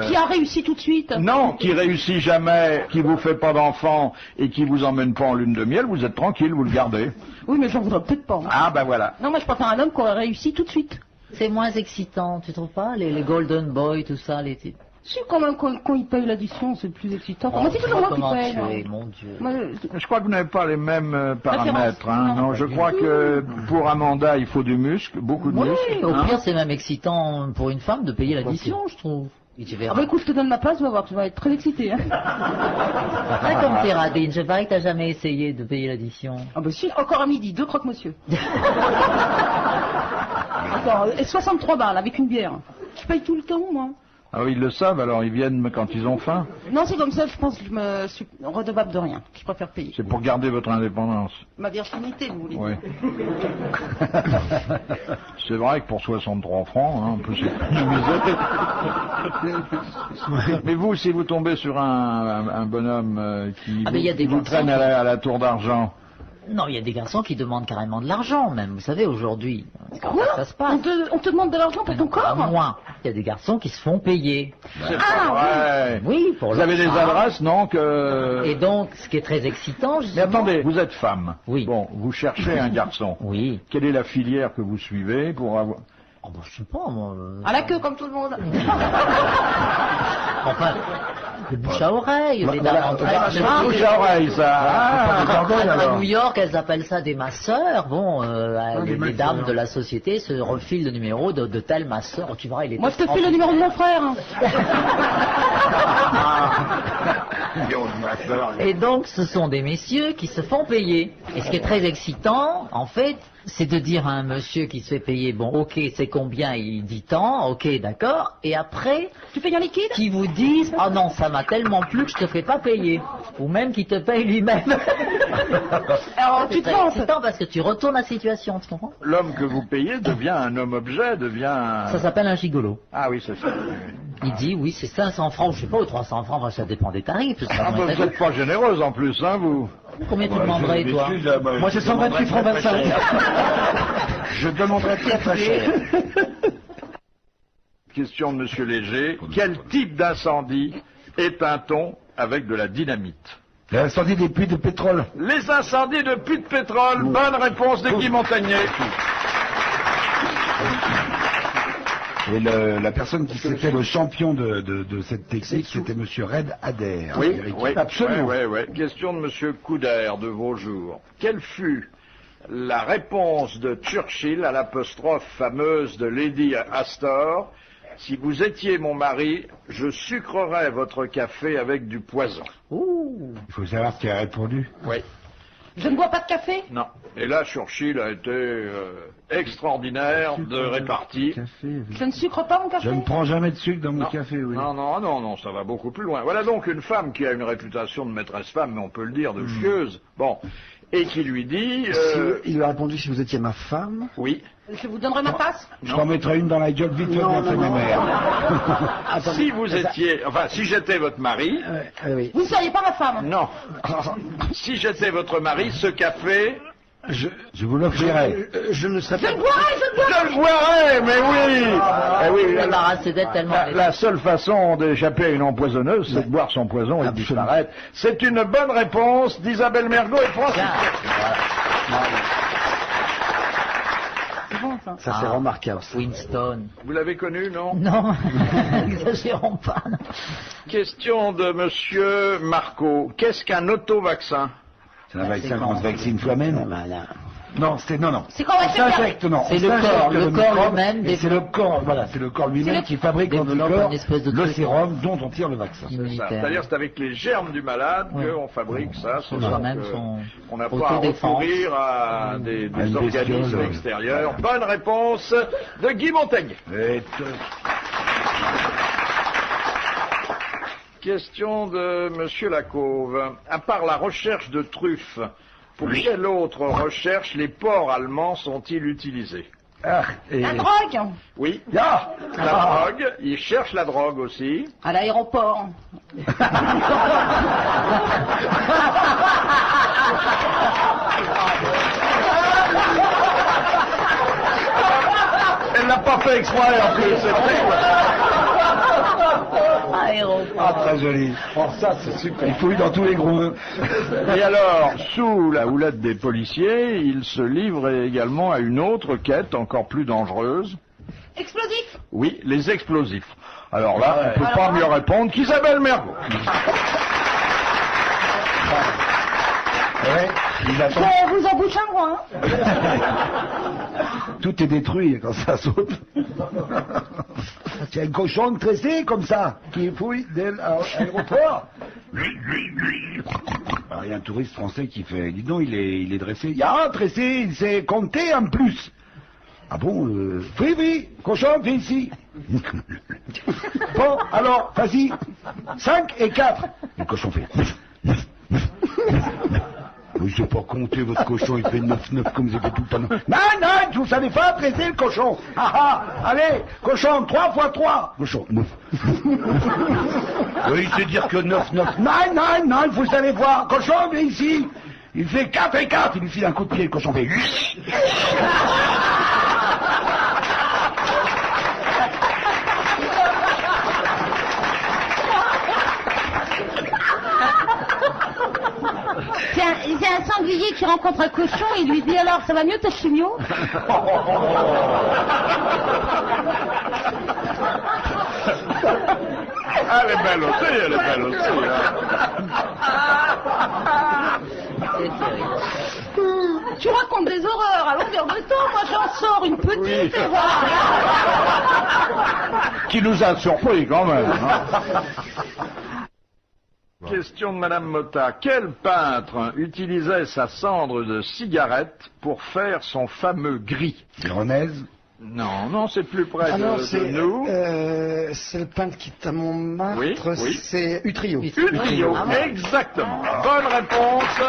Qui a réussi tout de suite? Non, qui réussit jamais, qui vous fait pas d'enfants et qui vous emmène pas en lune de miel, vous êtes tranquille, vous le gardez. Oui, mais j'en voudrais peut-être pas. Ah ben voilà. Non, moi je préfère un homme qui aurait réussi tout de suite. C'est moins excitant, tu trouves pas? Les Golden Boys, tout ça, les titres. Si, quand même, quand ils payent l'addition, c'est plus excitant. Moi, c'est toujours moi qui Comment paye. tu moi. es, mon Dieu. Moi, Je crois que vous n'avez pas les mêmes paramètres. Hein. Non, Non, je crois que pour Amanda, il faut du muscle, beaucoup de Oui, muscle. au hein. pire, c'est même excitant pour une femme de payer l'addition, je trouve. Et tu Ah verras. bah écoute, je te donne ma place, tu vas voir, tu vas être très excité. Hein. Ah, comme t'es radine, je parie que t'as jamais essayé de payer l'addition. Ah bah si, encore à midi, 2 croque-monsieur. Encore, et 63 balles avec une bière. Je paye tout le temps, moi. Ah oui, ils le savent, alors ils viennent quand ils ont faim. Non, c'est comme ça, je pense que je me suis redevable de rien. Je préfère payer. C'est pour garder votre indépendance. Ma virginité, vous voulez dire. Oui. C'est vrai que pour 63 francs, hein, on peut s'économiser. Mais vous, si vous tombez sur un bonhomme qui Ah, mais il y a des vous garçons traîne qui- à la tour d'argent, Non, il y a des garçons qui demandent carrément de l'argent, même, vous savez, aujourd'hui. C'est comme Quoi ça que ça se passe. on te demande de l'argent pour ton corps? Moins. Il y a des garçons qui se font payer. c'est pas vrai. Oui, pour Vous leur avez des charme. adresses, non que... Et donc, ce qui est très excitant, Mais justement... attendez, vous êtes femme. Oui. Bon, vous cherchez un garçon. Oui. Quelle est la filière que vous suivez pour avoir... Oh, bah, je sais pas, moi... À la queue, comme tout le monde. Enfin, le bouche à oreille, les Voilà, dames entre voilà, elles. c'est pas bouche à oreille, ça. Ah, À New York, elles appellent ça des masseurs. Bon, les dames de la société se refilent le numéro de tel masseur. Oh, tu verras, il est... Moi, je te fais le numéro de mon frère. Hein. Et donc, ce sont des messieurs qui se font payer. Et ce qui est très excitant, en fait, c'est de dire à un monsieur qui se fait payer, bon, ok, c'est combien? Il dit tant, ok, d'accord. Et après, Tu payes en liquide? qui vous disent, ah non, ça m'a tellement plu que je te fais pas payer. Ou même qui te paye lui-même. Alors, tu te C'est trompes. excitant parce que tu retournes la situation, tu comprends? L'homme que vous payez devient un homme-objet, devient... Ça s'appelle un gigolo. Ah oui, c'est ça. Il dit, oui, c'est 500 francs, je sais pas, ou 300 francs, enfin, ça dépend des tarifs. Ça Ah, doit bah, être- vous n'êtes pas généreuse en plus, hein, vous. Combien tu demanderais, toi? Moi, c'est 128 francs 25. Je demanderais très cher. Question de Monsieur Léger. Quel type d'incendie éteint-on avec de la dynamite? L'incendie des puits de pétrole. Les incendies de puits de pétrole. Bonne réponse de Guy Montagnier. Et la personne qui s'était le champion de cette technique, c'était Monsieur Red Adair. Oui, américain. oui, absolument. Oui, oui, oui. Question de Monsieur Couder de vos jours. Quelle fut la réponse de Churchill à l'apostrophe fameuse de Lady Astor? Si vous étiez mon mari, je sucrerais votre café avec du poison. Ouh. Il faut savoir ce qu'il a répondu. Oui. Je ne bois pas de café? Non. Et là, Churchill a été extraordinaire de répartie. Je ne sucre pas mon café? Je ne prends jamais de sucre dans mon Non. café, oui. Non, non, non, non, ça va beaucoup plus loin. Voilà donc une femme qui a une réputation de maîtresse femme, mais on peut le dire de chieuse. Bon. Et qui lui dit... Il lui a répondu si vous étiez ma femme. oui. Je vous donnerai ma passe? Je t'en mettrai une dans la gueule vite fait Non, bien fait non, ma non. mère. Si vous étiez... Enfin, si j'étais votre mari... Oui. Vous ne seriez pas ma femme? Non. Si j'étais votre mari, ce café... Je vous l'offrirai. Je ne serais Je pas... le boirai, je le boirai! Je le boirais, mais oui. Eh oui, Débarrassé d'être tellement... la seule façon d'échapper à une empoisonneuse, c'est de boire son poison et de Absolument. disparaître. C'est une bonne réponse d'Isabelle Mergo et Francis. Tiens, C'est bon, ça. Ça, c'est Ah. remarquable. ça. Winston. Vous l'avez connu, non? Non, n'exagérons pas. non. Question de Monsieur Marco. Qu'est-ce qu'un auto-vaccin? C'est un vaccin qu'on se vaccine soi-même. Voilà. Non, c'était non. C'est quand on va On se faire s'injecte, non. C'est on le s'injecte corps, le corps microbe, lui-même et c'est le corps, voilà, c'est le corps lui-même C'est le- qui fabrique développe l'anticorps, une espèce de le truc, sérum dont on tire le vaccin. Immunitaire. C'est-à-dire c'est avec les germes du malade qu'on fabrique ça. C'est On ça a même que son on n'a pas à autodéfense. recourir à des une organismes bestiole, extérieurs. Bonne réponse de Guy Montaigne. Et Question de Monsieur Lacauve. À part la recherche de truffes, pour quelle autre recherche les ports allemands sont-ils utilisés? La drogue? Oui. La drogue. Ils cherchent la drogue aussi. À l'aéroport. l'a pas fait exprès en plus, c'est terrible. Ah, très joli. Oh, ça, c'est super. Il fouille dans tous les groupes. Et alors, sous la houlette des policiers, il se livre également à une autre quête encore plus dangereuse. Explosif. Oui, les explosifs. Alors là, on ne peut pas mieux répondre qu'Isabelle Mergo. Ouais, il attend. Ça vous embouche un coin. Tout est détruit quand ça saute. C'est un cochon tressé comme ça, qui fouille dès l'aéroport. Alors, il y a un touriste français qui fait, dis donc, il est dressé. Il y a un tressé, il sait compter en plus. Ah bon, oui, oui, cochon, viens ici. Bon, alors, vas-y, 5 et 4. Le cochon fait 9. Oui, je sais pas compter votre cochon, il fait 9 comme j'ai fait tout le temps. Non, vous savez pas dresser le cochon. Ah ah, allez, cochon, 3 fois 3. Cochon, 9. Oui, c'est dire que 9. Non, vous allez voir, cochon, viens ici. Il fait 4 et 4, il lui file un coup de pied, le cochon fait 8. C'est un sanglier qui rencontre un cochon et lui dit alors ça va mieux ta chimio? Ah, elle est belle aussi, elle est belle aussi. C'est terrible. Tu racontes des horreurs à longueur de temps, moi j'en sors une petite. Oui. Et voilà. Qui nous a surpris quand même. Hein. Question de Madame Motta. Quel peintre utilisait sa cendre de cigarette pour faire son fameux gris? Véronèse. Non, c'est plus près Alors, de nous. c'est le peintre qui est à Montmartre, Oui. c'est Utrio. Utrio, exactement. Bonne réponse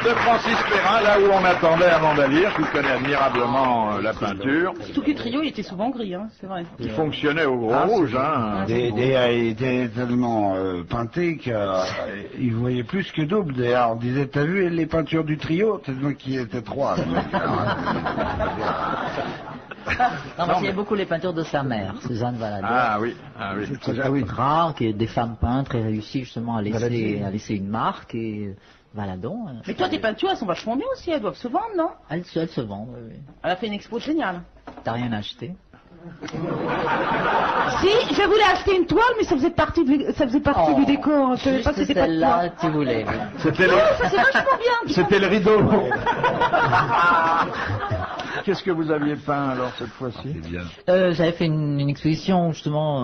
de Francis Perrin, là où on attendait avant d'Alire, qui connaît admirablement la peinture, Surtout que Trio il était souvent gris, hein, c'est vrai. qui fonctionnait au gros rouge. Hein. Il était tellement peinté qu'il voyait plus que double. D'ailleurs, on disait, t'as vu les peintures du trio? Tellement qu'il était 3. Non, parce qu'il y a beaucoup les peintures de sa mère, Suzanne Valadon. Ah oui. C'est rare qu'il y ait des femmes peintres aient réussi justement à laisser une marque et Valadon. Mais toi tes peintures elles sont vachement bien aussi, elles doivent se vendre, non? Elle se vend, oui. Elle a fait une expo géniale. T'as rien acheté? Si, je voulais acheter une toile, mais ça faisait partie du décor. Je savais pas que Juste c'était pas de celle-là, toi. tu voulais. Oui. C'était Oh, ça c'est vachement bien. C'était le rideau. Qu'est-ce que vous aviez peint alors cette fois-ci? J'avais fait une exposition justement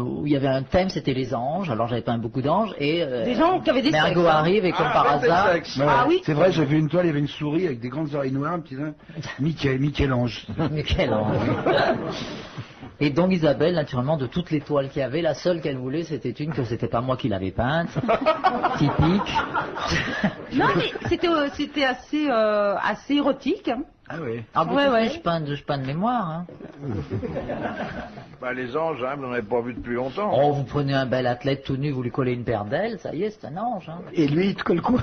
où il y avait un thème, c'était les anges. Alors j'avais peint beaucoup d'anges et Des gens qui avaient des Mergo sexes, hein. arrive et comme par hasard. Ah oui. C'est vrai, j'ai vu une toile, il y avait une souris avec des grandes oreilles noires, un petit Michel-Ange. Mais quel ange. Et donc Isabelle, naturellement, de toutes les toiles qu'il y avait, la seule qu'elle voulait, c'était une que c'était pas moi qui l'avais peinte. Typique. Non mais c'était assez érotique. Hein. Ah oui. Ah ouais, je peins de mémoire. Hein. Bah, les anges, hein, vous n'en avez pas vu depuis longtemps. Oh, vous prenez un bel athlète tout nu, vous lui collez une paire d'ailes, ça y est, c'est un ange. Hein. Et lui, il te colle quoi?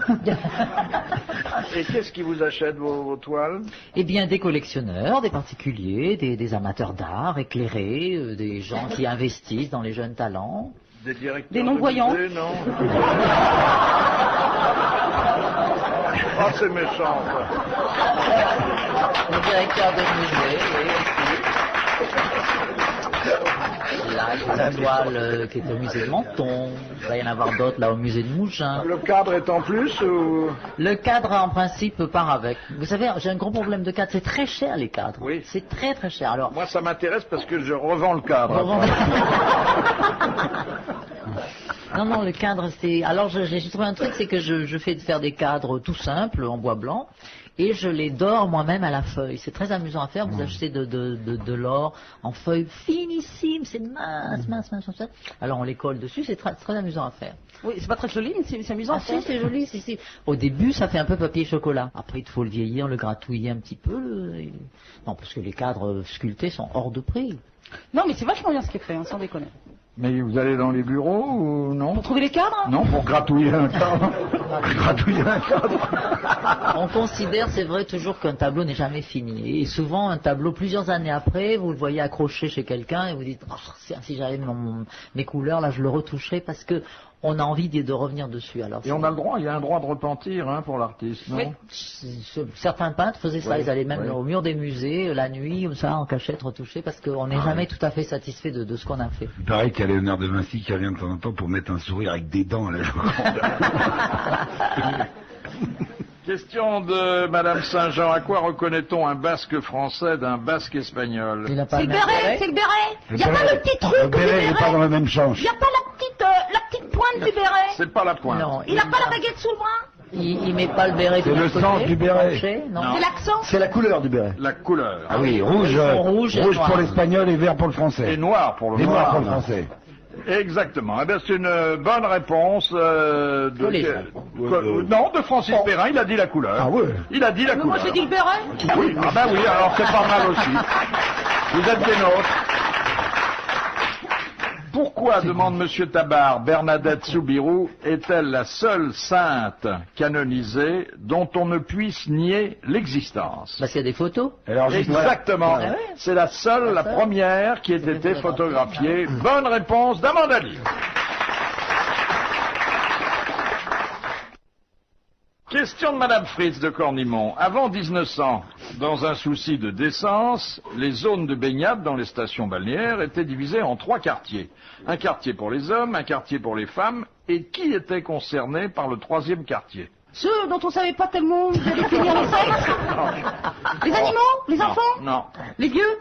Et qu'est-ce qui vous achète vos toiles? Eh bien, des collectionneurs, des particuliers, des amateurs d'art éclairés, des gens qui investissent dans les jeunes talents. Des directeurs Des non-voyants. de musée, non. Oh, c'est méchant, ça. Le directeur de musée, oui, aussi. Là, j'ai la toile qui est au musée de Menton. Il va y en avoir d'autres là au musée de Mougins. Le cadre est en plus ou... Le cadre, en principe, part avec. Vous savez, j'ai un gros problème de cadre. C'est très cher, les cadres. Oui. C'est très, très cher. Alors, Moi, ça m'intéresse parce que je revends le cadre. Non, le cadre, c'est... Alors, j'ai trouvé un truc, c'est que je fais faire des cadres tout simples, en bois blanc, et je les dore moi-même à la feuille. C'est très amusant à faire. Vous achetez de l'or en feuille finissime, c'est mince. Alors, on les colle dessus, c'est très, très amusant à faire. Oui, c'est pas très joli, mais c'est amusant. Ah si, c'est joli, si. Au début, ça fait un peu papier chocolat. Après, il faut le vieillir, le gratouiller un petit peu. Non, parce que les cadres sculptés sont hors de prix. Non, mais c'est vachement bien ce qu'il fait, hein, sans déconner. Mais vous allez dans les bureaux ou non? Pour trouver les cadres? Non, pour gratouiller un cadre. Gratouiller un cadre. On considère, c'est vrai, toujours qu'un tableau n'est jamais fini. Et souvent, un tableau, plusieurs années après, vous le voyez accroché chez quelqu'un et vous dites, oh, si j'avais mes couleurs, là, je le retoucherais parce que on a envie de revenir dessus. Alors, Et on a le droit, il y a un droit de repentir hein, pour l'artiste, non? Oui. certains peintres faisaient ça, Oui, ils allaient même oui. au mur des musées, la nuit, comme ça, en cachette, retoucher, parce qu'on n'est jamais tout à fait satisfait de ce qu'on a fait. Il paraît qu'il y a Léonard de Vinci qui revient de temps en temps pour mettre un sourire avec des dents à la Joconde. Question de Madame Saint-Jean. À quoi reconnaît-on un basque français d'un basque espagnol? Il a pas C'est le même béret, c'est le béret. Il n'y a pas le petit truc Le béret n'est pas dans la même Il change. n'y a pas la petite pointe du béret. C'est pas la pointe. Non, Il n'a pas la baguette sous le bras. il met pas le béret C'est de le l'autre sens côté, du béret. penché, non. Non. C'est l'accent. C'est la couleur du béret. La couleur. Ah oui, rouge, Ils sont rouges et noirs. pour l'espagnol et vert pour le français. Et noir pour le Et noir noir. pour le français. Exactement. Eh bien, c'est une bonne réponse Collégiale. non, de Francis Perrin. Il a dit la couleur. Ah ouais. Il a dit la Mais couleur. moi j'ai dit le béret. Oui. Ah ben oui, alors c'est pas mal aussi. Vous êtes des nôtres. Pourquoi, demande Monsieur Tabar, Bernadette Soubirous est-elle la seule sainte canonisée dont on ne puisse nier l'existence? Parce qu'il y a des photos. Alors, juste, Exactement. Ah ouais. C'est la seule, la seule. première qui ait été photographiée. Bonne réponse d'Amanda Lee. Question de Madame Fritz de Cornimont. Avant 1900, dans un souci de décence, les zones de baignade dans les stations balnéaires étaient divisées en 3 quartiers. Un quartier pour les hommes, un quartier pour les femmes, et qui était concerné par le 3e quartier? Ceux dont on savait pas tellement où ils allaient finir les sexes. Les animaux, les enfants, Non. les vieux.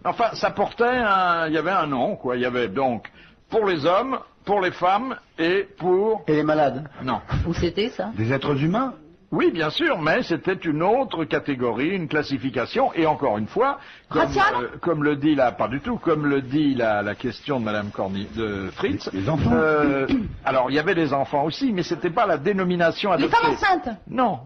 Enfin, ça portait il y avait un nom, quoi. Il y avait donc pour les hommes, pour les femmes et pour... Et les malades. Non. Où c'était ça? des êtres humains. Oui, bien sûr, mais c'était une autre catégorie, une classification, et encore une fois, comme le dit là, pas du tout, comme le dit la question de Madame de Fritz. Les enfants. Alors, il y avait des enfants aussi, mais c'était pas la dénomination Les adoptée. femmes enceintes. Non.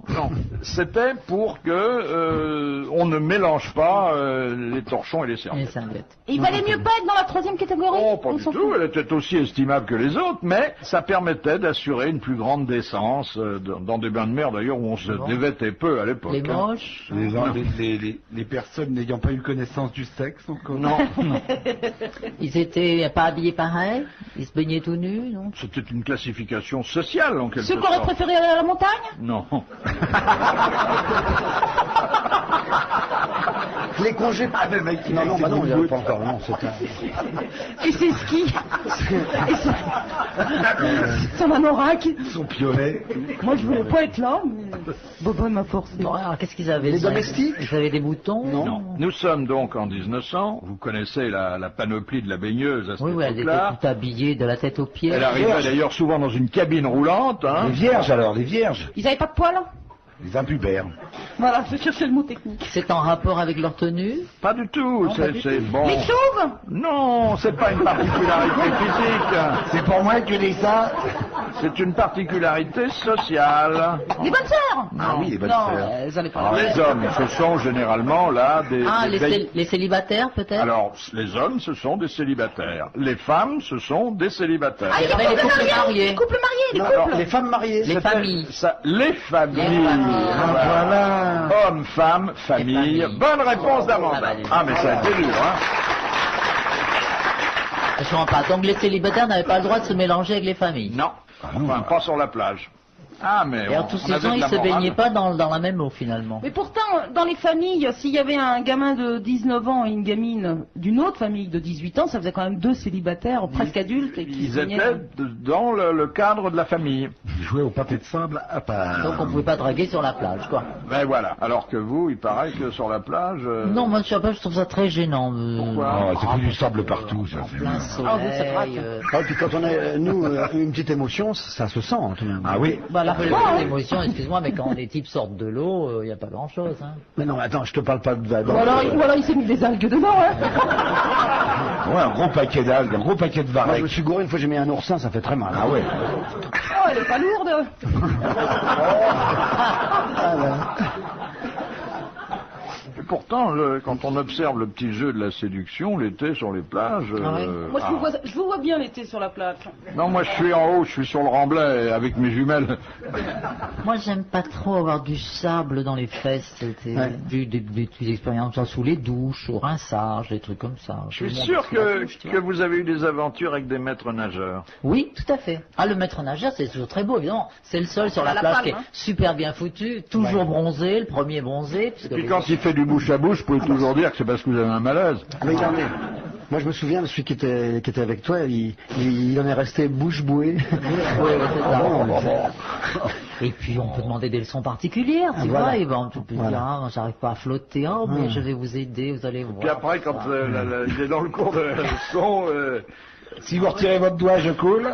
C'était pour que on ne mélange pas les torchons et les Les serviettes. serviettes. Et il valait mieux pas être dans la 3e catégorie. Oh, pas On du s'en tout. fout. Elle était aussi estimable que les autres, mais ça permettait d'assurer une plus grande décence dans des bains de mer, d'ailleurs, où on se dévêtait peu à l'époque. Les hein. moches. Les personnes n'ayant pas eu connaissance du sexe encore. Non, Ils étaient pas habillés pareil. Ils se baignaient tout nus, non? c'était une classification sociale, en quelque Ceux qui auraient sorte. préféré aller à la montagne. Non. Les congés. Ah, le mec, Non, non, bah non, il n'y avait pas encore. Non, c'est un... Et c'est ski. Et son anorak. son pionnet. Moi je voulais pas être là, mais Bobo m'a forcé. Bon, alors qu'est-ce qu'ils avaient? Les domestiques? Ils avaient des boutons? Non. Nous sommes donc en 1900. Vous connaissez la panoplie de la baigneuse à cette Oui, oui, elles étaient époque-là. toutes habillées de la tête aux pieds. Elle arrivait d'ailleurs souvent dans une cabine roulante. Hein. Les vierges alors, les vierges. Ils avaient pas de poils. Les impubères. Voilà, je cherchais le mot technique. C'est en rapport avec leur tenue? Pas du tout. pas du C'est bon. Les chauves. Non, c'est pas une particularité physique. C'est pour moi que dis ça. C'est une particularité sociale. Les bonnes sœurs. Ah oui, les bonnes Non, sœurs. elles allaient pas. Les hommes, ce sont généralement là des... Ah, des les célibataires peut-être? Alors, les hommes, ce sont des célibataires. Les femmes, ce sont des célibataires. Ah, il y a après, les couples couples mariés. mariés. Les couples mariés, les Non, couples. alors, les femmes mariées. Les familles. Les familles. Les familles. Voilà. Hommes, femmes, famille. familles. Bonne réponse d'Amanda. Ah, bah, Ah, mais ça a été dur, hein. Je comprends pas. Donc les célibataires n'avaient pas le droit de se mélanger avec les familles. Non. Enfin, pas sur la plage. Ah, mais Et en tous ces gens, ils se baignaient pas dans la même eau finalement. Mais pourtant, dans les familles, s'il y avait un gamin de 19 ans et une gamine d'une autre famille de 18 ans, ça faisait quand même 2 célibataires presque adultes. Et qui Ils se baignaient. étaient dans le cadre de la famille. Ils jouaient au pâté de sable à part. Donc on pouvait pas draguer sur la plage, quoi. Ben voilà. Alors que vous, il paraît que sur la plage... Non, moi sur la plage, je trouve ça très gênant. Pourquoi Oh, c'est plus du sable partout, ça. En c'est plein mal. soleil. Ah, vous, ça craque. Ah, puis quand on a, nous, une petite émotion, ça se sent, tout de même. Ah oui. Bah, la émotion, excuse-moi, mais quand les types sortent de l'eau, il n'y a pas grand-chose. Hein. Mais non, attends, je te parle pas de... Ou alors il s'est mis des algues dedans, hein. Ouais, un gros paquet d'algues, un gros paquet de Moi, je varech. me suis gouré une fois, j'ai mis un oursin, ça fait très mal. Ah ouais. Oh, elle est pas lourde. pourtant, quand on observe le petit jeu de la séduction, l'été sur les plages... Moi, je vous vois bien l'été sur la plage. Non, moi je suis en haut, je suis sur le remblai avec mes jumelles. Moi, j'aime pas trop avoir du sable dans les fesses. Des petites expériences sous les douches, au rinçage, des trucs comme ça. Je suis sûr que vous avez eu des aventures avec des maîtres nageurs. Oui, tout à fait. Ah, le maître nageur, c'est toujours très beau, évidemment. C'est le seul sur la plage qui est super bien foutu, toujours bronzé, le premier bronzé. Et puis quand il fait du bouche à bouche, vous pouvez toujours dire que c'est parce que vous avez un malaise. Mais il en est. Moi, je me souviens de celui qui était avec toi, il en est resté bouche bouée. Oui, c'est ça. Et puis, on peut demander des leçons particulières, tu vois, et ben, on peut dire, ah, j'arrive pas à flotter, oh, mais je vais vous aider, vous allez voir. Puis après, quand il est dans le cours de leçon, si vous retirez votre doigt, je coule.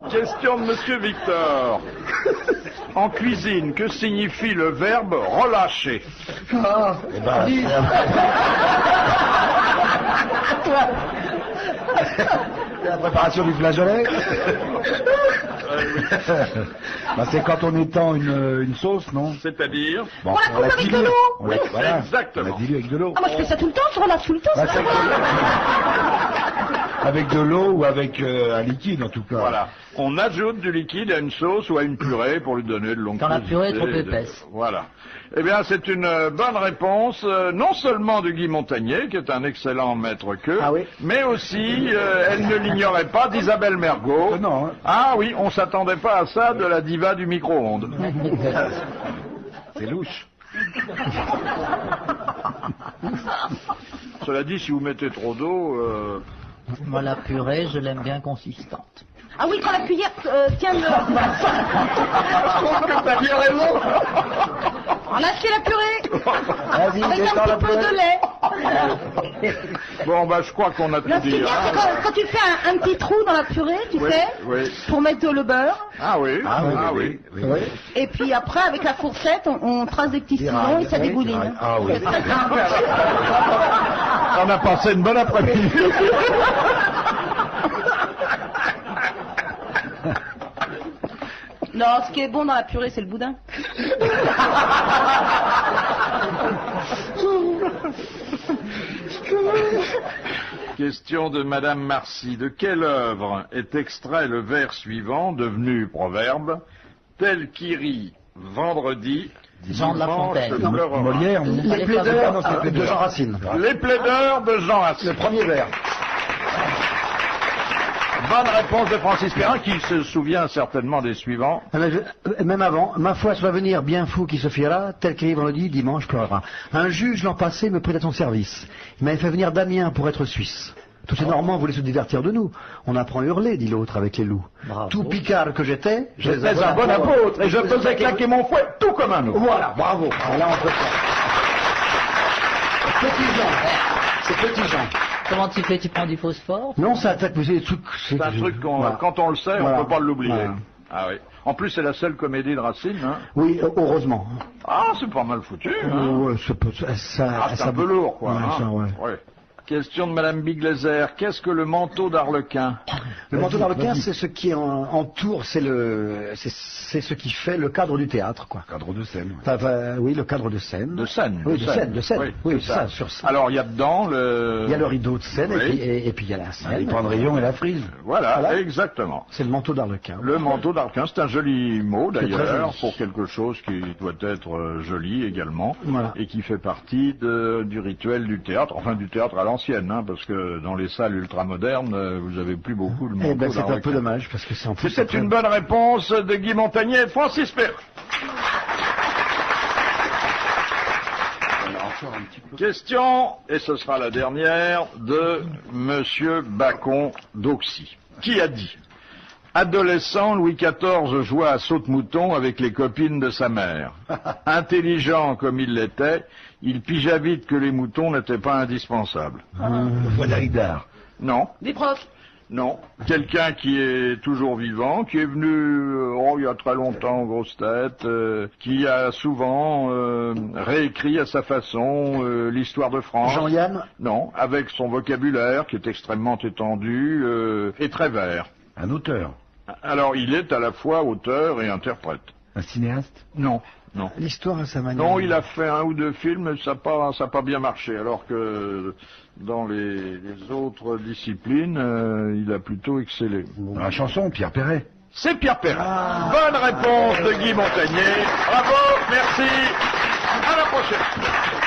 Question de Monsieur Victor. En cuisine, que signifie le verbe relâcher? La préparation du flageolet. C'est quand on étend une sauce, non? C'est-à-dire? On la coupe avec de l'eau. Voilà, Exactement. on la dilue avec de l'eau. Ah, moi, je fais ça tout le temps, je relâche tout le temps. Avec de l'eau ou avec un liquide, en tout cas. Voilà. On ajoute du liquide à une sauce ou à une purée pour lui donner de longue Quand la purée est trop épaisse. Voilà. Eh bien, c'est une bonne réponse, non seulement de Guy Montagnier, qui est un excellent maître-queux, mais aussi, elle ne l'ignorait pas, d'Isabelle Mergo. Non, hein. Ah oui, on s'attendait pas à ça de la diva du micro-ondes. C'est louche. Cela dit, si vous mettez trop d'eau... Moi, la purée, je l'aime bien consistante. Ah oui, quand la cuillère tient le... Je trouve que t'as bien raison. Relâchez la purée. Vas-y, Avec descends un la petit peu purée. de lait. Bon, bah, je crois qu'on a Là, tout ce qui est dit. bien, c'est quand tu fais un petit trou dans la purée, tu sais, Oui. pour mettre le beurre. Ah oui. Oui. Et puis après, avec la fourchette, on trace des petits sillons et ça dégouline. Ah oui. On a passé une bonne après-midi. Non, ce qui est bon dans la purée, c'est le boudin. Question de Madame Marcy. De quelle œuvre est extrait le vers suivant, devenu proverbe? Tel qui rit vendredi, Jean de La Fontaine. dimanche pleurera. Molière. Les plaideurs de Jean Racine. Les plaideurs de Jean Racine. Le premier vers. Bonne réponse de Francis Perrin, qui se souvient certainement des suivants. Même avant, ma foi soit venir bien fou qui se fiera, tel qu'il vendredi, dimanche pleurera. Un juge l'an passé me prit à son service. Il m'avait fait venir d'Amiens pour être suisse. Tous ces Normands voulaient se divertir de nous. On apprend à hurler, dit l'autre avec les loups. Bravo. Tout picard que j'étais, J'étais un bon apôtre et je faisais claquer mon fouet tout comme un autre. Voilà, bravo. Alors là, on peut faire. Petit Jean. C'est Petit Jean. Comment tu fais? Tu prends du phosphore? Non, ça attaque, mais c'est des trucs... C'est un truc Voilà. quand on le sait, Voilà. on peut pas l'oublier. Voilà. Ah oui. En plus, c'est la seule comédie de Racine. Hein. Oui, heureusement. Ah, c'est pas mal foutu. Hein. Ouais, C'est un peu lourd, quoi. Ouais, hein. ça, ouais. Ouais. Question de Madame Bigleser. Qu'est-ce que le manteau d'Arlequin? Le manteau d'Arlequin, c'est ce qui entoure, c'est ce qui fait le cadre du théâtre, quoi. Cadre de scène. Oui, le cadre de scène. De scène. Oui, de scène. Oui, c'est ça, sur scène. Alors, il y a dedans le... Il y a le rideau de scène Oui. et puis il y a la scène. Les pendrillons et la frise. Voilà, exactement. C'est le manteau d'Arlequin. Le manteau d'Arlequin, c'est un joli mot C'est très d'ailleurs, joli. pour quelque chose qui doit être joli également, Voilà. et qui fait partie du rituel du théâtre, enfin du théâtre à l'ancienne, hein, parce que dans les salles ultramodernes, vous avez plus beaucoup le manteau Eh ben, c'est un peu d'Arlequin. dommage, parce que c'est en plus... C'est une bonne réponse de Guy Montagnier et de Francis Perrin. Question, et ce sera la dernière, de Monsieur Bacon d'Auxy, qui a dit: adolescent, Louis XIV jouait à saute-mouton avec les copines de sa mère. Intelligent comme il l'était, il pigea vite que les moutons n'étaient pas indispensables. Voilà Hidard. Non, Des profs. Non. Quelqu'un qui est toujours vivant, qui est venu il y a très longtemps aux grosses têtes, qui a souvent réécrit à sa façon l'histoire de France. Jean-Yann? Non, avec son vocabulaire qui est extrêmement étendu et très vert. Un auteur? Alors il est à la fois auteur et interprète. Un cinéaste? Non, non. L'histoire à sa manière. Non, il a fait 1 ou 2 films, ça n'a pas bien marché, alors que dans les autres disciplines, il a plutôt excellé. Dans la chanson, Pierre Perret. C'est Pierre Perret. Bonne réponse de Guy Montagnier. Bravo, merci. À la prochaine.